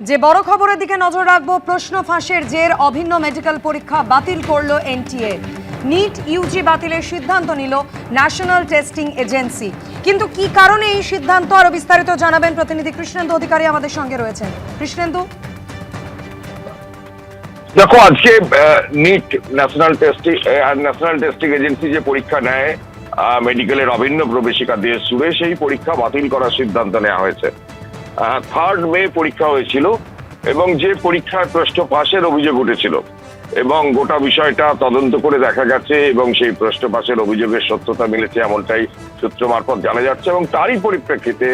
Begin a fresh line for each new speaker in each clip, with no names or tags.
যে বড় খবরের দিকে নজর রাখবো, প্রশ্ন ফাঁসের জের অভিন্ন মেডিকেল পরীক্ষা বাতিল করলো এনটিএ। নিট ইউজি বাতিলের সিদ্ধান্ত নিল ন্যাশনাল টেস্টিং এজেন্সি। কিন্তু কি কারণে এই সিদ্ধান্ত, আরো বিস্তারিত জানাবেন প্রতিনিধি কৃষ্ণেন্দু অধিকারী আমাদের সঙ্গে রয়েছেন। কৃষ্ণেন্দু,
দেখো, আজকে নিট ন্যাশনাল টেস্টিং এজেন্সি যে পরীক্ষা নেয় মেডিকেলের অভিন্ন প্রবেশিকা দেশ জুড়ে, সেই পরীক্ষা বাতিল করার সিদ্ধান্ত নেওয়া হয়েছে। 3 মে পরীক্ষা হয়েছিল এবং যে পরীক্ষার প্রশ্ন ফাঁসের অভিযোগ উঠেছিল এবং গোটা বিষয়টা তদন্ত করে দেখা গেছে এবং সেই প্রশ্ন ফাঁসের অভিযোগের সত্যতা মিলেছে, এমনটাই সূত্র মারফত জানা যাচ্ছে। এবং তারই পরিপ্রেক্ষিতে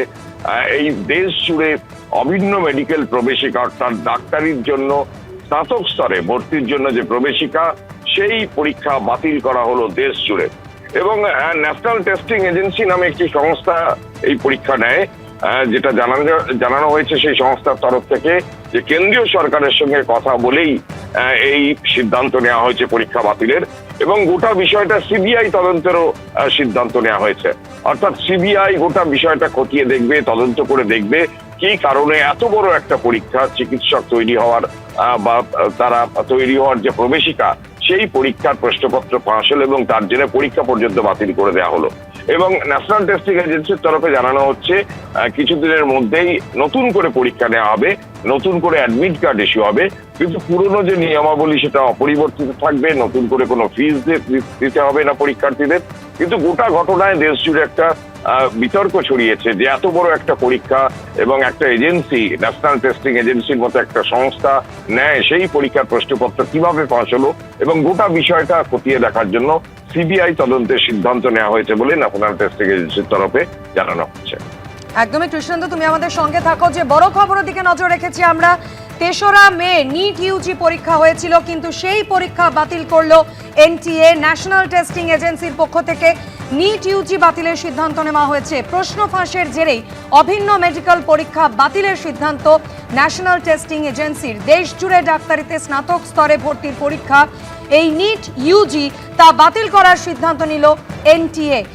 এই দেশ জুড়ে অভিন্ন মেডিকেল প্রবেশিকা, অর্থাৎ ডাক্তারির জন্য স্নাতক স্তরে ভর্তির জন্য যে প্রবেশিকা, সেই পরীক্ষা বাতিল করা হলো দেশ জুড়ে। এবং ন্যাশনাল টেস্টিং এজেন্সি নামে একটি সংস্থা এই পরীক্ষা নেয়, যেটা জানানো হয়েছে সেই সংস্থার তরফ থেকে যে কেন্দ্রীয় সরকারের সঙ্গে কথা বলেই এই সিদ্ধান্ত নেওয়া হয়েছে পরীক্ষা বাতিলের। এবং গোটা বিষয়টা সিবিআই তদন্তেরও সিদ্ধান্ত নেওয়া হয়েছে। অর্থাৎ সিবিআই গোটা বিষয়টা খতিয়ে দেখবে, তদন্ত করে দেখবে কি কারণে এত বড় একটা পরীক্ষা, চিকিৎসক তৈরি হওয়ার বা তারা তৈরি হওয়ার যে প্রবেশিকা, সেই পরীক্ষার প্রশ্নপত্র ফাঁস হলো এবং তার জন্য পরীক্ষা পর্যন্ত বাতিল করে দেওয়া হলো। এবং ন্যাশনাল টেস্টিং এজেন্সির তরফে জানানো হচ্ছে কিছুদিনের মধ্যেই নতুন করে পরীক্ষা নেওয়া হবে, নতুন করে অ্যাডমিট কার্ড ইস্যু হবে, কিন্তু পুরনো যে নিয়মাবলী সেটা অপরিবর্তিত থাকবে, নতুন করে কোনো ফিস দিতে হবে না পরীক্ষার্থীদের। কিন্তু গোটা ঘটনায় দেশ জুড়ে একটা বিতর্ক ছড়িয়েছে যে এত বড় একটা পরীক্ষা এবং একটা এজেন্সি, ন্যাশনাল টেস্টিং এজেন্সির মতো একটা সংস্থা নেয়, সেই পরীক্ষার প্রশ্নপত্র কিভাবে ফাঁস হলো, এবং গোটা বিষয়টা খতিয়ে দেখার জন্য সিবিআই তদন্তের সিদ্ধান্ত নেওয়া হয়েছে বলে ন্যাশনাল টেস্টিং এজেন্সির তরফে জানানো হচ্ছে।
একদমই কৃষ্ণেন্দু, তুমি আমাদের সঙ্গে থাকো। যে বড় খবরের দিকে নজর রেখেছি আমরা, 3রা মে নিট ইউজি পরীক্ষা হয়েছিল, কিন্তু সেই পরীক্ষা বাতিল করলো এনটিএ। ন্যাশনাল টেস্টিং এজেন্সির পক্ষ থেকে নিট ইউজি বাতিলের সিদ্ধান্ত নেওয়া হয়েছে। প্রশ্ন ফাঁসের জেরেই অভিন্ন মেডিকেল পরীক্ষা বাতিলের সিদ্ধান্ত ন্যাশনাল টেস্টিং এজেন্সির। দেশ জুড়ে ডাক্তারিতে স্নাতক স্তরে ভর্তির পরীক্ষা, এই নিট ইউজি, তা বাতিল করার সিদ্ধান্ত নিল এনটিএ।